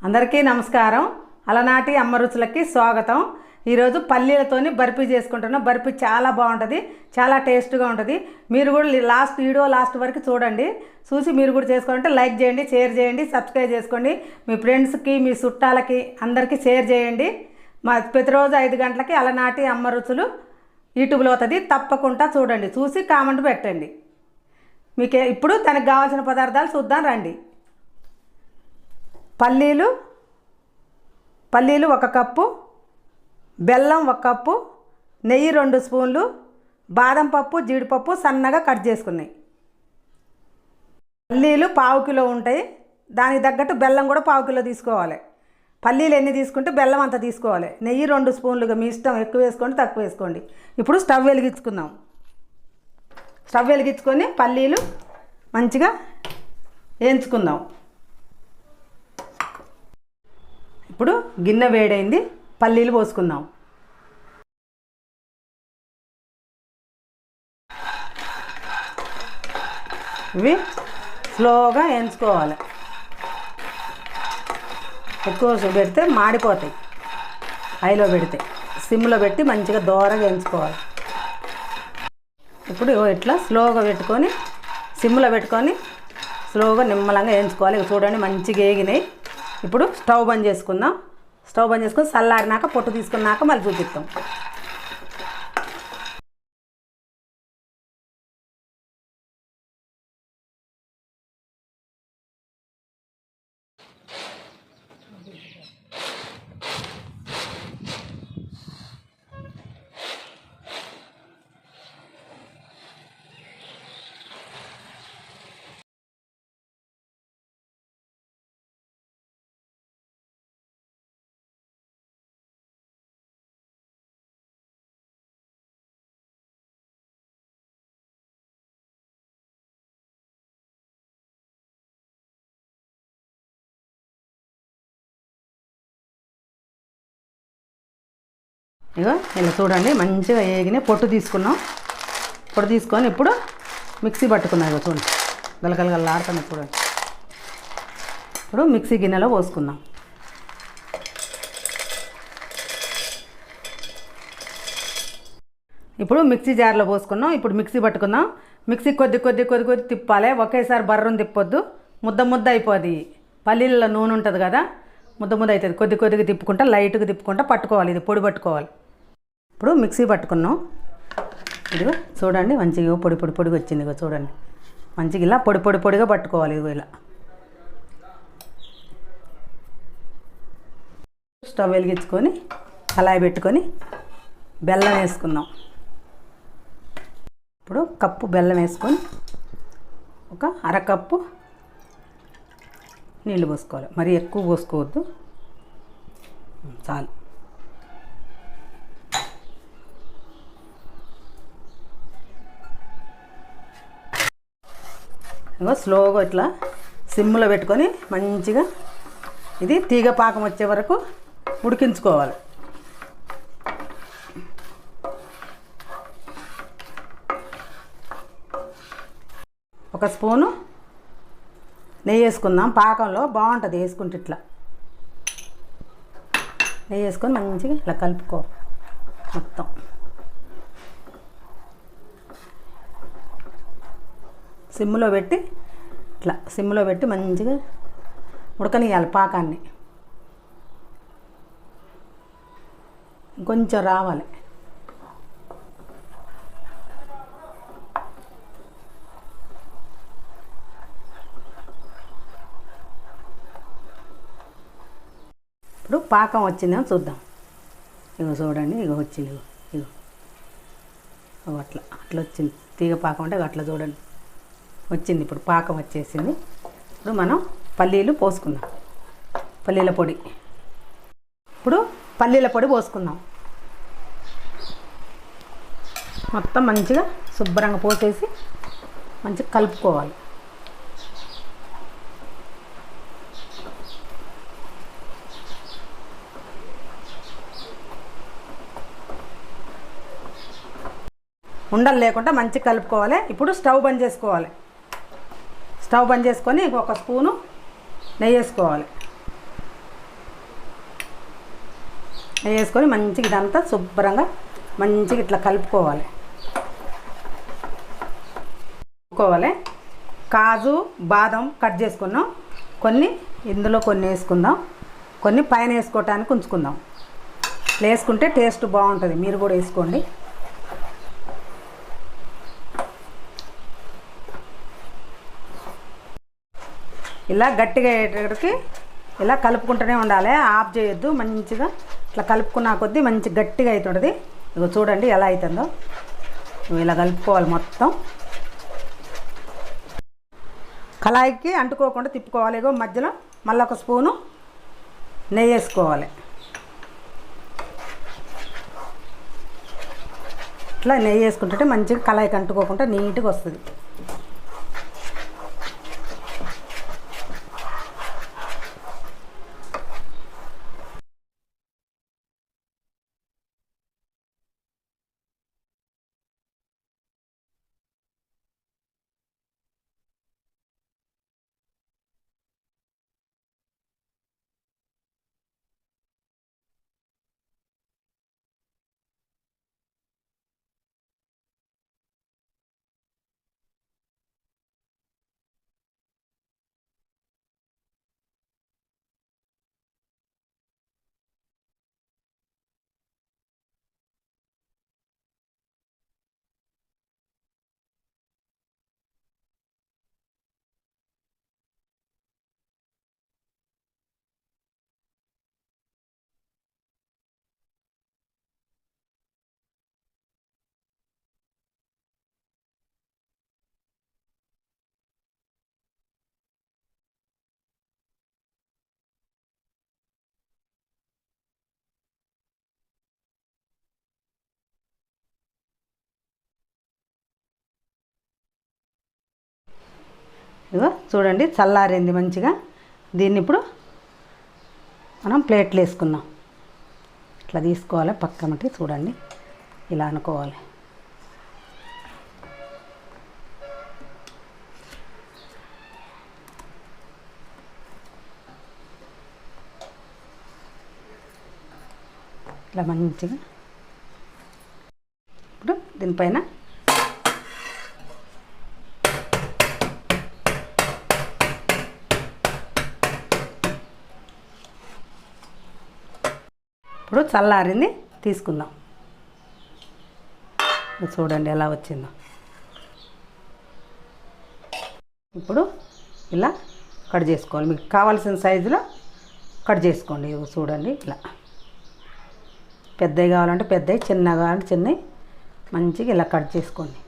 అందరికీ నమస్కారం. అలనాటి అమ్మ రుచులకి స్వాగతం. ఈరోజు పల్లీలతోని బర్ఫీ చేసుకుంటున్నాం. బర్ఫీ చాలా బాగుంటుంది, చాలా టేస్ట్గా ఉంటుంది. మీరు కూడా వీడియో లాస్ట్ వరకు చూడండి. చూసి మీరు కూడా చేసుకోవాలంటే లైక్ చేయండి, షేర్ చేయండి, సబ్స్క్రైబ్ చేసుకోండి. మీ ఫ్రెండ్స్కి, మీ చుట్టాలకి అందరికీ షేర్ చేయండి. మా ప్రతిరోజు 5 గంటలకి అలనాటి అమ్మ రుచులు యూట్యూబ్లో అవుతుంది. తప్పకుండా చూడండి, చూసి కామెంట్ పెట్టండి. మీకు ఇప్పుడు దానికి కావాల్సిన పదార్థాలు చూద్దాం రండి. పల్లీలు 1 కప్పు, బెల్లం 1 కప్పు, నెయ్యి 2 స్పూన్లు, బాదం పప్పు, జీడిపప్పు సన్నగా కట్ చేసుకున్నాయి. పల్లీలు 1/2 కిలో ఉంటాయి. దానికి తగ్గట్టు బెల్లం కూడా 1/2 కిలో తీసుకోవాలి. పల్లీలు ఎన్ని తీసుకుంటే బెల్లం అంత తీసుకోవాలి. నెయ్యి 2 స్పూన్లుగా మీ ఇష్టం, ఎక్కువ వేసుకోండి తక్కువ వేసుకోండి. ఇప్పుడు స్టవ్ వెలిగించుకుందాం. స్టవ్ వెలిగించుకొని పల్లీలు మంచిగా వేయించుకుందాం. ఇప్పుడు గిన్నె వేడైంది, పల్లీలు పోసుకుందాం. ఇవి స్లోగా వేయించుకోవాలి. ఎక్కువ పెడితే మాడిపోతాయి. హైలో పెడితే సిమ్లో పెట్టి మంచిగా దోరగా వేయించుకోవాలి. ఇప్పుడు ఇట్లా స్లోగా పెట్టుకొని సిమ్లో పెట్టుకొని స్లోగా నిమ్మలంగా వేయించుకోవాలి. చూడండి మంచిగా వేగినాయి. ఇప్పుడు స్టవ్ బంద్ చేసుకుందాం. స్టవ్ బంద్ చేసుకొని చల్లారినాక పొట్టు తీసుకున్నాక మళ్ళీ చూపిస్తాం. ఇగో ఇలా చూడండి మంచిగా వేగిన పొట్టు తీసుకున్నాం. పొట్టు తీసుకొని ఇప్పుడు మిక్సీ పట్టుకున్నాం. ఇగో చూడండి గలగలగలాడుతున్నాయి చూడండి. ఇప్పుడు మిక్సీ గిన్నెలో పోసుకుందాం. ఇప్పుడు మిక్సీ జార్లో పోసుకున్నాం. ఇప్పుడు మిక్సీ పట్టుకుందాం. మిక్సీ కొద్ది తిప్పాలి. ఒకేసారి బర్రం తిప్పొద్దు, ముద్ద అయిపోద్ది. పల్లీలలో నూనె ఉంటుంది కదా, ముద్ద అవుతుంది. కొద్దిగా తిప్పుకుంటా, లైట్గా తిప్పుకుంటా పట్టుకోవాలి. ఇది పొడి పట్టుకోవాలి. ఇప్పుడు మిక్సీ పట్టుకున్నాం. ఇదిగో చూడండి మంచిగా పొడిగా వచ్చింది. ఇగో చూడండి మంచిగా ఇలా పొడిగా పట్టుకోవాలి. ఇదిగో ఇలా స్టవ్ వెలిగించుకొని కళాయి పెట్టుకొని బెల్లం వేసుకుందాం. ఇప్పుడు కప్పు బెల్లం వేసుకొని ఒక 1/2 కప్పు నీళ్ళు పోసుకోవాలి. మరి ఎక్కువ పోసుకోవద్దు, చాలు. ఇంకా స్లోగా ఇట్లా సిమ్లో పెట్టుకొని మంచిగా ఇది తీగ పాకం వచ్చే వరకు ఉడికించుకోవాలి. ఒక స్పూను నెయ్యి వేసుకుందాం. పాకంలో బాగుంటుంది వేసుకుంటే. ఇట్లా నెయ్యి వేసుకొని మంచిగా ఇట్లా కలుపుకో మొత్తం. సిమ్లో పెట్టి మంచిగా ఉడకనియాలి పాకాన్ని. కొంచెం రావాలి. ఇప్పుడు పాకం వచ్చిందేమో చూద్దాం. ఇగో చూడండి, ఇగో వచ్చింది. ఇగో అట్లా వచ్చింది. తీగ పాకం అంటే అట్లా చూడండి వచ్చింది. ఇప్పుడు పాకం వచ్చేసింది. ఇప్పుడు మనం పల్లీలు పోసుకుందాం. పల్లీల పొడి పోసుకుందాం. మొత్తం మంచిగా శుభ్రంగా పోసేసి మంచిగా కలుపుకోవాలి. ఉండలు లేకుండా మంచిగా కలుపుకోవాలి. ఇప్పుడు స్టవ్ బంద్ చేసుకోవాలి. స్టవ్ బంద్ చేసుకొని ఇంకొక స్పూను నెయ్యి వేసుకోవాలి. నెయ్యి వేసుకొని మంచిగా ఇదంతా శుభ్రంగా మంచిగా ఇట్లా కలుపుకోవాలి. కాజు బాదం కట్ చేసుకున్నాం, కొన్ని ఇందులో కొన్ని వేసుకుందాం, కొన్ని పైన వేసుకోవటానికి ఉంచుకుందాం. వేసుకుంటే టేస్ట్ బాగుంటుంది, మీరు కూడా వేసుకోండి. ఇలా గట్టిగా అయ్యేటప్పటికి ఇలా కలుపుకుంటూనే ఉండాలి, ఆఫ్ చేయొద్దు. మంచిగా ఇట్లా కలుపుకున్న కొద్దీ మంచి గట్టిగా అవుతుంటుంది. ఇగో చూడండి ఎలా అవుతుందో, ఇలా కలుపుకోవాలి. మొత్తం కళాయికి అంటుకోకుండా తిప్పుకోవాలి. ఇగో మధ్యలో మళ్ళీ ఒక స్పూను నెయ్యి వేసుకోవాలి. ఇట్లా నెయ్యి వేసుకుంటుంటే మంచిగా కళాయికి అంటుకోకుండా నీట్గా వస్తుంది. ఇగో చూడండి చల్లారింది మంచిగా. దీన్ని ఇప్పుడు మనం ప్లేట్లు వేసుకుందాం. ఇట్లా తీసుకోవాలి పక్కనకి, చూడండి ఇలా అనుకోవాలి. ఇట్లా మంచిగా ఇప్పుడు దీనిపైన ఇప్పుడు చల్లారింది, తీసుకుందాం. చూడండి ఎలా వచ్చిందో. ఇప్పుడు ఇలా కట్ చేసుకోవాలి. మీకు కావాల్సిన సైజులో కట్ చేసుకోండి. చూడండి ఇలా పెద్దవి కావాలంటే పెద్దవి, చిన్నవి కావాలంటే చిన్నవి, మంచిగా ఇలా కట్ చేసుకోండి.